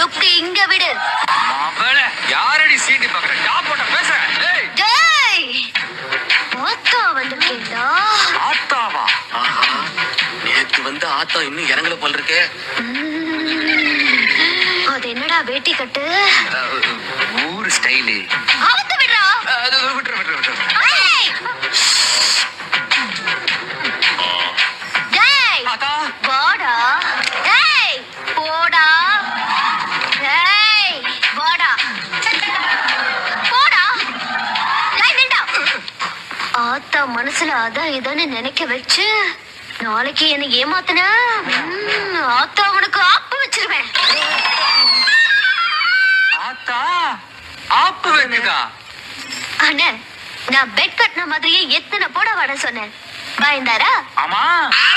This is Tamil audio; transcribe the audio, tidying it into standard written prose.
லுக்கு இங்க விடு. யாரடி சீண்டி பாக்குற? டாப் போட்ட பேசுறேன். டேய் ஆத்தா வந்துட்டேன்டா. ஆத்தாவா? ஆஹா, நேத்து வந்து ஆத்தா இன்னும் இறங்கல போல இருக்கு. அது என்னடா வேட்டி கட்டு? ஊரு ஸ்டைலு. ஆத்த விடுறா. விட்டுரு. ஏய்! டேய் ஆத்தா வாடா. டேய் போடா. டேய் வாடா. போடா. டேய் நில்டா. ஆத்தா மனசுல அதான் இதான்னு நினைக்க வச்சு நாளைக்கு என்ன ஏமாத்துன ஆத்தா உனக்கு ஆப்பு வச்சிருவேன். ஆத்தா ஆப்பு வைக்குதா? அண்ணே நான் பெட் கட்டின மாதிரியே எத்தனை போட வர சொன்னேன். பயந்தாரா? ஆமா.